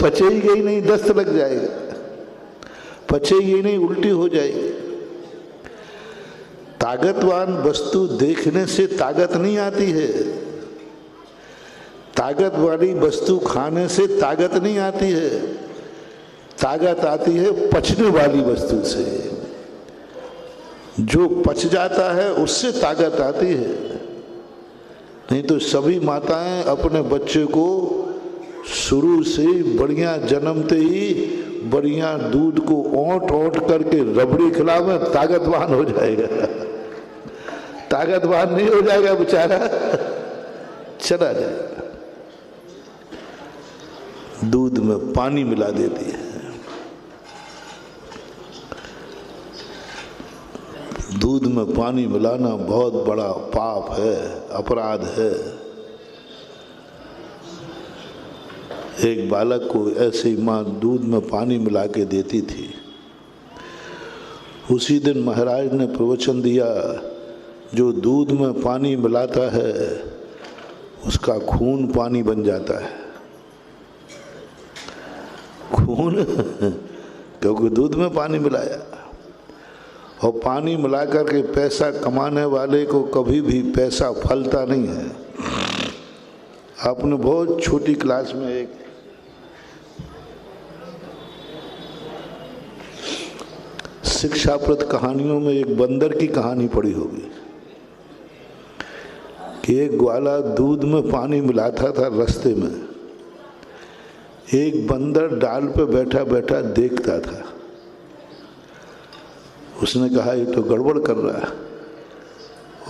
पचेगी ही नहीं, दस्त लग जाएगा, पचेगी ही नहीं, उल्टी हो जाएगी। ताकतवान वस्तु देखने से ताकत नहीं आती है, ताकत वाली वस्तु खाने से ताकत नहीं आती है, ताकत आती है पचने वाली वस्तु से। जो पच जाता है उससे ताकत आती है। नहीं तो सभी माताएं अपने बच्चे को शुरू से बढ़िया जन्मते ही बढ़िया दूध को ओंट ओंट करके रबड़ी खिलावे, ताकतवान हो जाएगा। ताकतवान नहीं हो जाएगा बेचारा, चला जाएगा। दूध में पानी मिला देती है। दूध में पानी मिलाना बहुत बड़ा पाप है, अपराध है। एक बालक को ऐसे ही माँ दूध में पानी मिला के देती थी। उसी दिन महाराज ने प्रवचन दिया, जो दूध में पानी मिलाता है उसका खून पानी बन जाता है। खून क्योंकि दूध में पानी मिलाया। और पानी मिला करके पैसा कमाने वाले को कभी भी पैसा फलता नहीं है। आपने बहुत छोटी क्लास में एक शिक्षाप्रद कहानियों में एक बंदर की कहानी पढ़ी होगी कि एक ग्वाला दूध में पानी मिलाता था। रास्ते में एक बंदर डाल पे बैठा बैठा देखता था। उसने कहा ये तो गड़बड़ कर रहा है।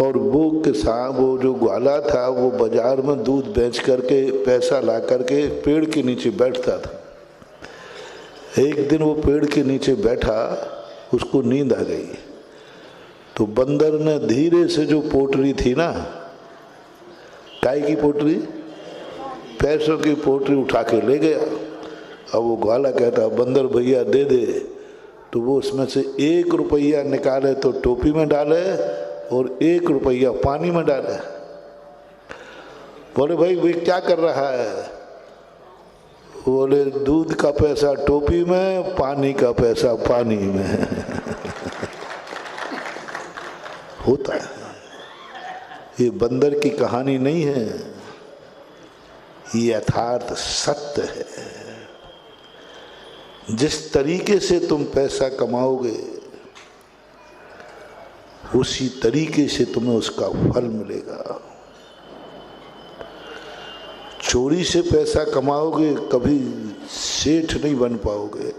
और वो किसान, वो जो ग्वाला था, वो बाजार में दूध बेच करके पैसा ला करके पेड़ के नीचे बैठता था। एक दिन वो पेड़ के नीचे बैठा, उसको नींद आ गई। तो बंदर ने धीरे से जो पोटली थी ना, काय की पोटली, पैसों की पोटली उठा के ले गया। अब वो ग्वाला कहता बंदर भैया दे दे। तो वो उसमें से 1 रुपया निकाले तो टोपी में डाले और 1 रुपया पानी में डाले। बोले भाई वे क्या कर रहा है? बोले दूध का पैसा टोपी में, पानी का पैसा पानी में। होता है। ये बंदर की कहानी नहीं है, ये यथार्थ सत्य है। जिस तरीके से तुम पैसा कमाओगे उसी तरीके से तुम्हें उसका फल मिलेगा। चोरी से पैसा कमाओगे कभी सेठ नहीं बन पाओगे,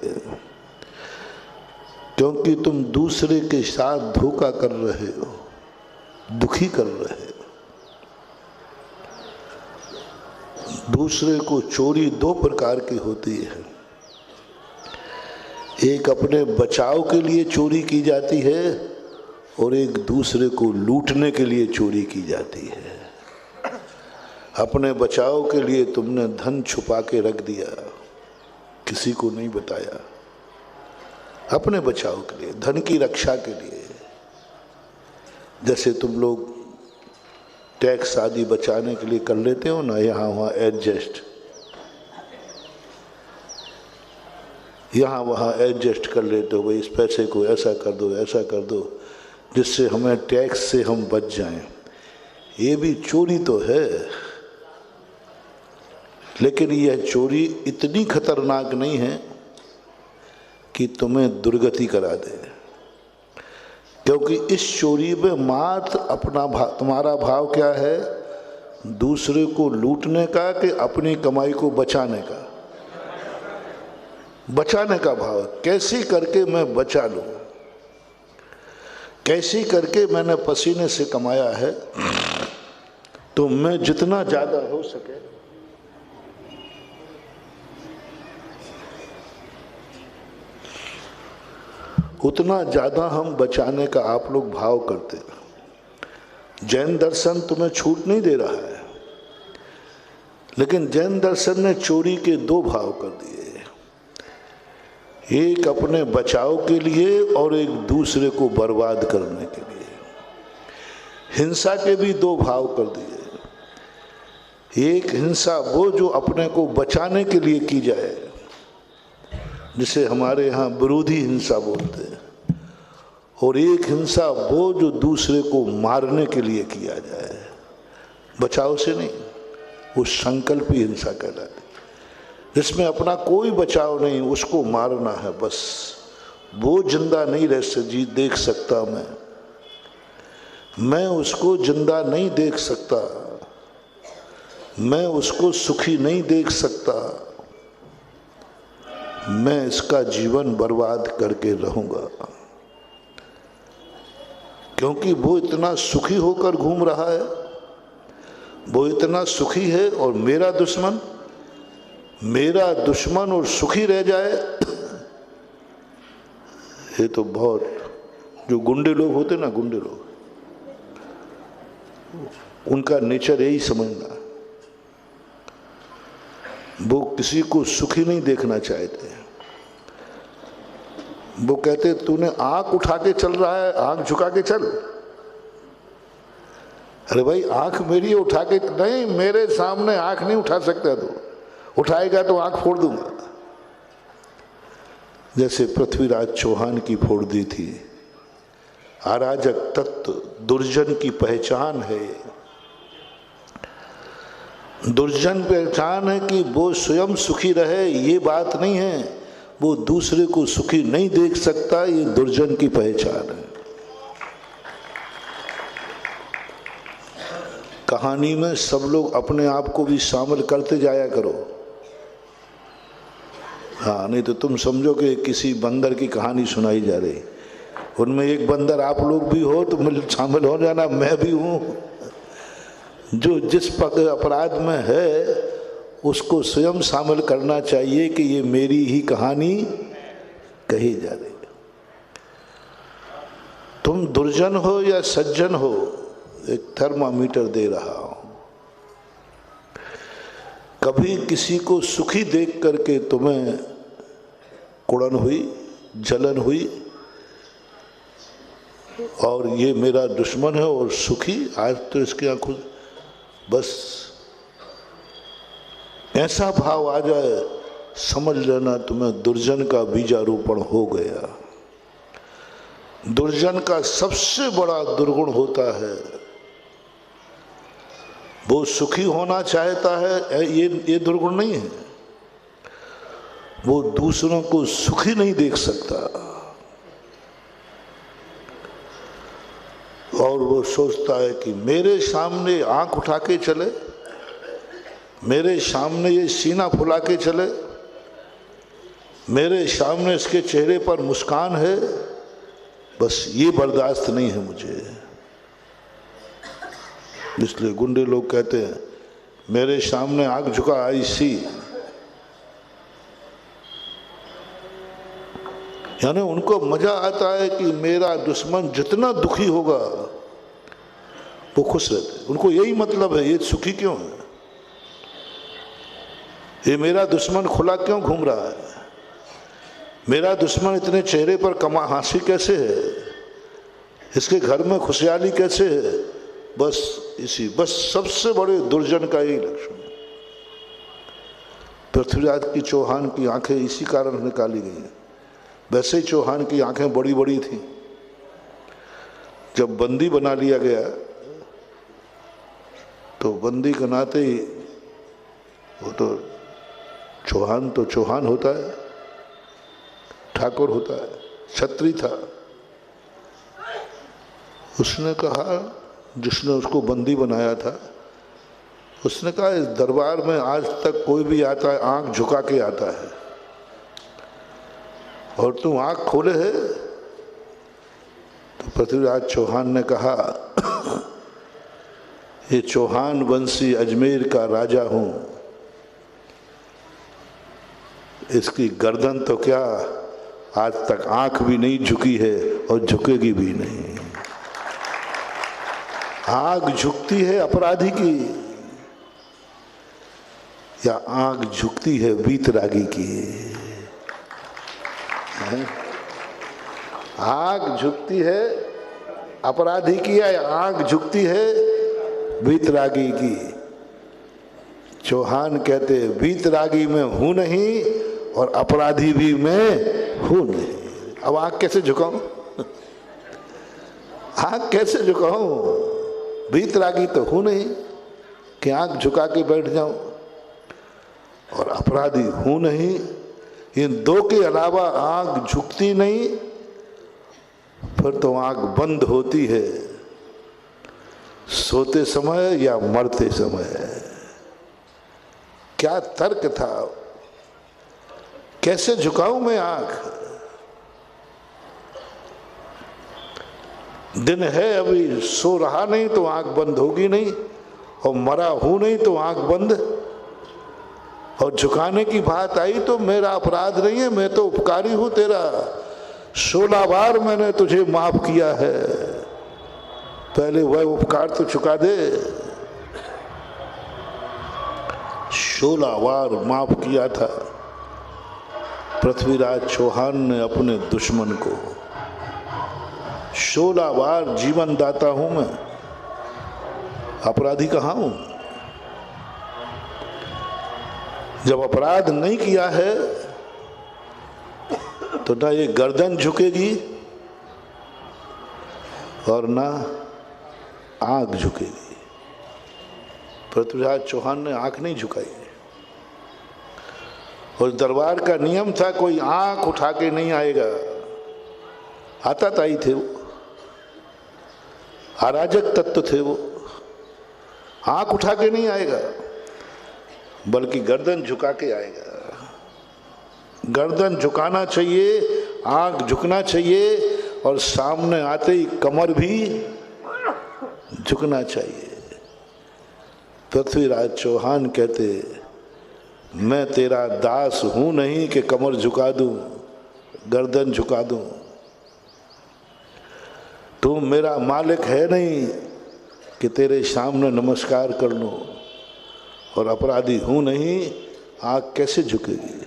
क्योंकि तुम दूसरे के साथ धोखा कर रहे हो, दुखी कर रहे हो। दूसरे को चोरी 2 प्रकार की होती है। एक अपने बचाव के लिए चोरी की जाती है और एक दूसरे को लूटने के लिए चोरी की जाती है। अपने बचाव के लिए तुमने धन छुपा के रख दिया, किसी को नहीं बताया। अपने बचाव के लिए, धन की रक्षा के लिए। जैसे तुम लोग टैक्स आदि बचाने के लिए कर लेते हो ना, यहाँ वहाँ एडजस्ट, यहाँ वहाँ एडजस्ट कर लेते हो, भाई इस पैसे को ऐसा कर दो, ऐसा कर दो, जिससे हमें टैक्स से हम बच जाएं। ये भी चोरी तो है, लेकिन यह चोरी इतनी खतरनाक नहीं है कि तुम्हें दुर्गति करा दे। क्योंकि इस चोरी में मात्र अपना भाव, तुम्हारा भाव क्या है? दूसरे को लूटने का कि अपनी कमाई को बचाने का? बचाने का भाव। कैसे करके मैं बचा लूं, कैसे करके मैंने पसीने से कमाया है, तो मैं जितना ज्यादा हो सके उतना ज्यादा हम बचाने का आप लोग भाव करते हैं। जैन दर्शन तुम्हें छूट नहीं दे रहा है, लेकिन जैन दर्शन ने चोरी के 2 भाव कर दिए, एक अपने बचाव के लिए और एक दूसरे को बर्बाद करने के लिए। हिंसा के भी 2 भाव कर दिए, एक हिंसा वो जो अपने को बचाने के लिए की जाए, जिसे हमारे यहाँ विरोधी हिंसा बोलते हैं, और एक हिंसा वो जो दूसरे को मारने के लिए किया जाए, बचाव से नहीं, वो संकल्पी हिंसा कहलाती, जिसमें अपना कोई बचाव नहीं, उसको मारना है बस। वो जिंदा नहीं देख सकता, मैं उसको जिंदा नहीं देख सकता, मैं उसको सुखी नहीं देख सकता, मैं इसका जीवन बर्बाद करके रहूंगा, क्योंकि वो इतना सुखी होकर घूम रहा है, वो इतना सुखी है, और मेरा दुश्मन और सुखी रह जाए, ये तो बहुत, जो गुंडे लोग होते ना, गुंडे लोग, उनका नेचर यही समझना, वो किसी को सुखी नहीं देखना चाहते। वो कहते तूने आंख उठा के चल रहा है, आंख झुका के चल। अरे भाई आंख मेरी उठा के नहीं, मेरे सामने आंख नहीं उठा सकता, तू उठाएगा तो आंख फोड़ दूंगा। जैसे पृथ्वीराज चौहान की फोड़ दी थी। अराजक तत्व दुर्जन की पहचान है। दुर्जन पहचान है कि वो स्वयं सुखी रहे, ये बात नहीं है, वो दूसरे को सुखी नहीं देख सकता, ये दुर्जन की पहचान है। कहानी में सब लोग अपने आप को भी शामिल करते जाया करो। हाँ, नहीं तो तुम समझो कि किसी बंदर की कहानी सुनाई जा रही, उनमें एक बंदर आप लोग भी हो तो शामिल हो जाना, मैं भी हूँ। जो जिस अपराध में है उसको स्वयं शामिल करना चाहिए कि ये मेरी ही कहानी कही जा रही है। तुम दुर्जन हो या सज्जन हो, एक थर्मामीटर दे रहा हूं। कभी किसी को सुखी देख करके तुम्हें कुड़न हुई, जलन हुई, और ये मेरा दुश्मन है और सुखी, आज तो इसके आंखों बस ऐसा भाव आ जाए, समझ लेना तुम्हें दुर्जन का बीजारोपण हो गया। दुर्जन का सबसे बड़ा दुर्गुण होता है, वो सुखी होना चाहता है, ये दुर्गुण नहीं है, वो दूसरों को सुखी नहीं देख सकता, और वो सोचता है कि मेरे सामने आंख उठा के चले, मेरे सामने ये सीना फुला के चले, मेरे सामने इसके चेहरे पर मुस्कान है, बस ये बर्दाश्त नहीं है मुझे। इसलिए गुंडे लोग कहते हैं मेरे सामने आंख झुका ऐसी, यानी उनको मजा आता है कि मेरा दुश्मन जितना दुखी होगा वो खुश रहते। उनको यही मतलब है, ये सुखी क्यों है, ये मेरा दुश्मन खुला क्यों घूम रहा है, मेरा दुश्मन इतने चेहरे पर कमा हंसी कैसे है, इसके घर में खुशहाली कैसे है, बस सबसे बड़े दुर्जन का यही लक्षण। पृथ्वीराज की चौहान की आंखें इसी कारण निकाली गई हैं। वैसे ही चौहान की आंखें बड़ी बड़ी थी। जब बंदी बना लिया गया तो बंदी के नाते ही वो तो चौहान होता है, ठाकुर होता है, छत्री था। उसने कहा, जिसने उसको बंदी बनाया था, उसने कहा इस दरबार में आज तक कोई भी आता है आंख झुका के आता है, और तुम आंख खोले है। तो पृथ्वीराज चौहान ने कहा, ये चौहान वंशी अजमेर का राजा हूं, इसकी गर्दन तो क्या आज तक आंख भी नहीं झुकी है और झुकेगी भी नहीं। आंख झुकती है अपराधी की या आंख झुकती है वीतरागी की? आंख झुकती है अपराधी की या आंख झुकती है वीतरागी की? चौहान कहते वीतरागी में हूं नहीं और अपराधी भी मैं हूं नहीं। अब आंख कैसे झुकाऊं? आंख कैसे झुकाऊं? वीतरागी तो हूं नहीं कि आंख झुका के बैठ जाऊं, और अपराधी हूं नहीं। इन दो के अलावा आंख झुकती नहीं, फिर तो आंख बंद होती है, सोते समय या मरते समय। क्या तर्क था? कैसे झुकाऊं मैं आंख? दिन है अभी, सो रहा नहीं तो आंख बंद होगी नहीं, और मरा हूं नहीं तो आंख बंद। और झुकाने की बात आई तो मेरा अपराध नहीं है, मैं तो उपकारी हूं तेरा। 16 बार मैंने तुझे माफ किया है, पहले वह उपकार तो चुका दे। 16 बार माफ किया था पृथ्वीराज चौहान ने अपने दुश्मन को। 16 बार जीवन दाता हूं मैं, अपराधी कहां हूं? जब अपराध नहीं किया है तो ना ये गर्दन झुकेगी और ना आंख झुकेगी। पृथ्वीराज चौहान ने आंख नहीं झुकाई। और दरबार का नियम था कोई आंख उठा के नहीं आएगा। आताताई थे वो, अराजक तत्व थे वो। आंख उठा के नहीं आएगा, बल्कि गर्दन झुका के आएगा। गर्दन झुकाना चाहिए, आंख झुकना चाहिए, और सामने आते ही कमर भी झुकना चाहिए। पृथ्वीराज चौहान कहते मैं तेरा दास हूं नहीं कि कमर झुका दूं, गर्दन झुका दूं। तू मेरा मालिक है नहीं कि तेरे सामने नमस्कार कर लूं, और अपराधी हूं नहीं, आंख कैसे झुकेगी?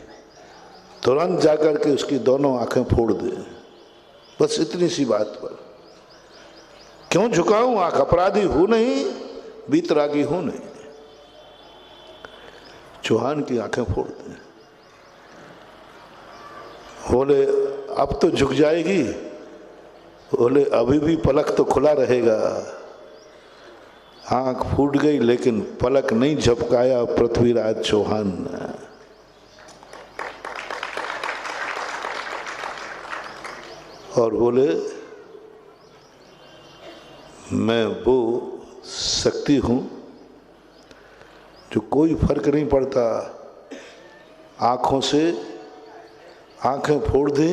तुरंत जाकर के उसकी दोनों आंखें फोड़ दे। बस इतनी सी बात पर क्यों झुकाऊं आंख? अपराधी हूं नहीं, वीतरागी हूं नहीं। चौहान की आंखें फोड़ दे। बोले अब तो झुक जाएगी? बोले अभी भी पलक तो खुला रहेगा। आंख फूट गई लेकिन पलक नहीं झपकाया पृथ्वीराज चौहान ने। और बोले मैं वो शक्ति हूं जो कोई फर्क नहीं पड़ता, आंखों से आंखें फोड़ दे,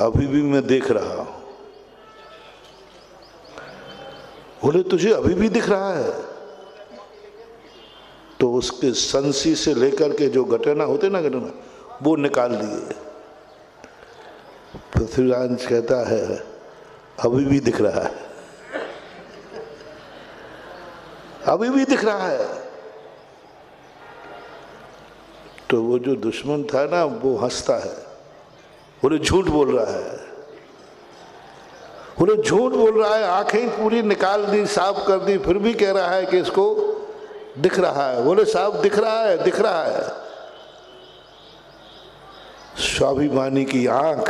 अभी भी मैं देख रहा हूं। बोले तुझे अभी भी दिख रहा है? तो उसके संसी से लेकर के जो घटना होते ना, घटना वो निकाल दिए। पृथ्वीराज कहता है अभी भी दिख रहा है, अभी भी दिख रहा है। तो वो जो दुश्मन था ना, वो हंसता है। बोले झूठ बोल रहा है। बोले झूठ बोल रहा है, आंखें पूरी निकाल दी, साफ कर दी, फिर भी कह रहा है कि इसको दिख रहा है। बोले साफ दिख रहा है, दिख रहा है। स्वाभिमानी की आंख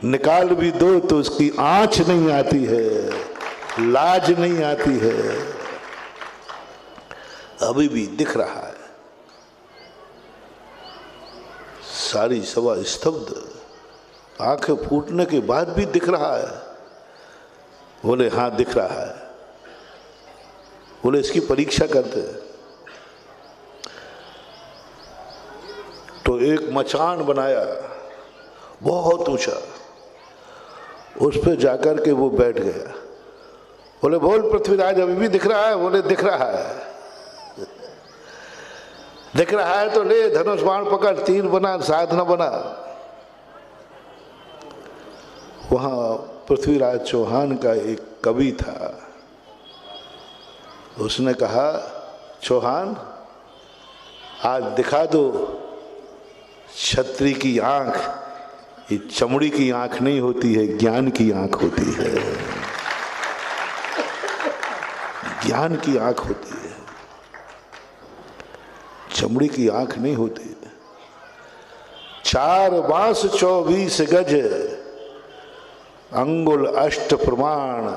निकाल भी दो तो उसकी आंच नहीं आती है, लाज नहीं आती है। अभी भी दिख रहा है। सारी सभा स्तब्ध, आंखें फूटने के बाद भी दिख रहा है। बोले हाँ दिख रहा है। बोले इसकी परीक्षा करते हैं। तो एक मचान बनाया बहुत ऊंचा, उस पर जाकर के वो बैठ गया। बोले बोल पृथ्वीराज अभी भी दिख रहा है? बोले दिख रहा है। दिख रहा है तो ले धनुष बाण पकड़, तीर बना, साधना बना। वहां पृथ्वीराज चौहान का एक कवि था, उसने कहा चौहान आज दिखा दो क्षत्रिय की आंख। ये चमड़ी की आंख नहीं होती है, ज्ञान की आंख होती है, ज्ञान की आंख होती है। चमड़ी की आंख नहीं होती। 4 बांस 24 गज, अंगुल अष्ट प्रमाण,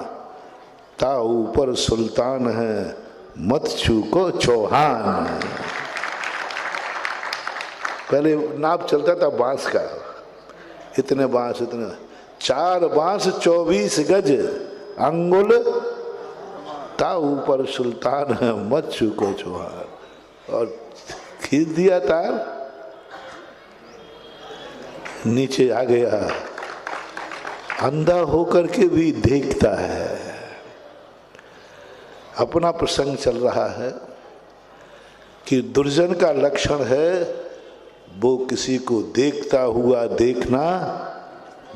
ता ऊपर सुल्तान है, मत चूको चौहान। पहले नाप चलता था बांस का, इतने बांस इतने। 4 बांस 24 गज, अंगुल ता ऊपर सुल्तान है, मत चूको चौहान। और खींच दिया तार, नीचे आ गया। अंधा होकर के भी देखता है। अपना प्रसंग चल रहा है कि दुर्जन का लक्षण है वो किसी को देखता हुआ देखना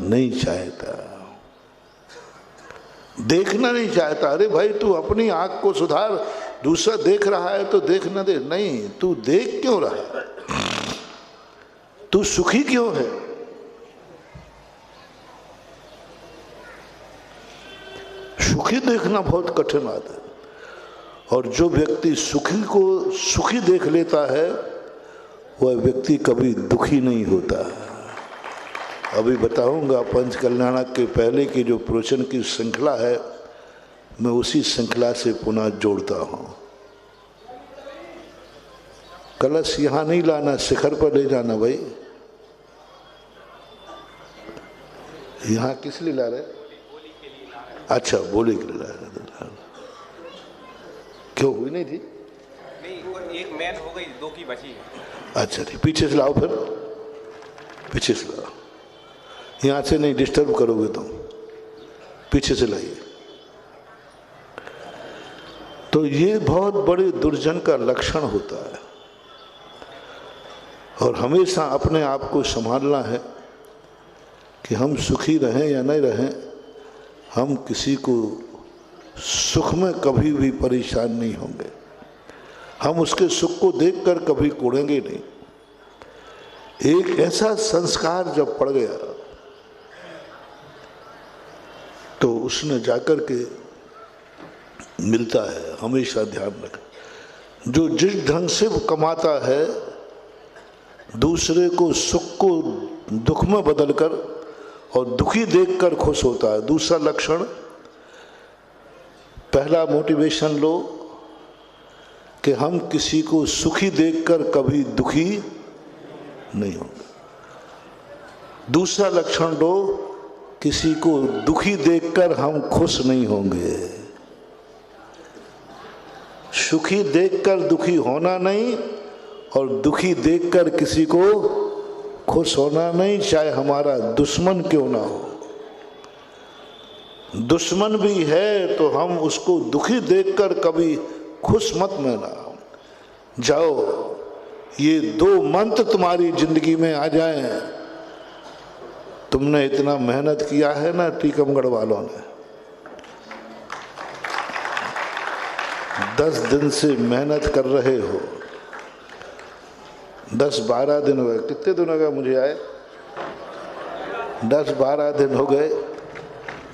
नहीं चाहता, देखना नहीं चाहता। अरे भाई तू अपनी आंख को सुधार, दूसरा देख रहा है तो देखना दे। नहीं, तू देख क्यों रहा है? तू सुखी क्यों है? सुखी देखना बहुत कठिन बात है। और जो व्यक्ति सुखी को सुखी देख लेता है वह व्यक्ति कभी दुखी नहीं होता। अभी बताऊंगा पंच कल्याणक के पहले की जो प्रवचन की श्रृंखला है, मैं उसी श्रृंखला से पुनः जोड़ता हूं। कलश यहां नहीं लाना, शिखर पर ले जाना भाई। यहां किस लिए ला रहे? अच्छा, बोली के लिए ला रहे। क्यों हुई नहीं थी? नहीं, एक मैन हो गई, 2 की बची है। अच्छा ठीक, पीछे से लाओ, फिर पीछे से लाओ। यहां से नहीं डिस्टर्ब करोगे तुम, पीछे से लाइए। तो ये बहुत बड़े दुर्जन का लक्षण होता है। और हमेशा अपने आप को संभालना है कि हम सुखी रहें या नहीं रहें, हम किसी को सुख में कभी भी परेशान नहीं होंगे। हम उसके सुख को देखकर कभी कोड़ेंगे नहीं। एक ऐसा संस्कार जब पड़ गया तो उसने जाकर के मिलता है। हमेशा ध्यान रखें, जो जिस ढंग से वो कमाता है, दूसरे को सुख को दुख में बदलकर और दुखी देखकर खुश होता है। दूसरा लक्षण, पहला मोटिवेशन लो कि हम किसी को सुखी देखकर कभी दुखी नहीं होंगे। दूसरा लक्षण लो, किसी को दुखी देखकर हम खुश नहीं होंगे। सुखी देखकर दुखी होना नहीं और दुखी देखकर किसी को खुश होना नहीं, चाहे हमारा दुश्मन क्यों ना हो। दुश्मन भी है तो हम उसको दुखी देखकर कभी खुश मत माना जाओ। ये 2 मंत्र तुम्हारी जिंदगी में आ जाएं। तुमने इतना मेहनत किया है ना टीकमगढ़ वालों ने, 10 दिन से मेहनत कर रहे हो। 10-12 दिन हो गए। कितने दिन हो गए मुझे आए? 10-12 दिन हो गए।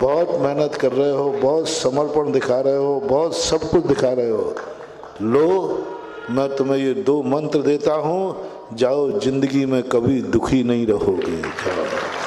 बहुत मेहनत कर रहे हो, बहुत समर्पण दिखा रहे हो, बहुत सब कुछ दिखा रहे हो। लो, मैं तुम्हें ये 2 मंत्र देता हूँ, जाओ, जिंदगी में कभी दुखी नहीं रहोगे। जाओ।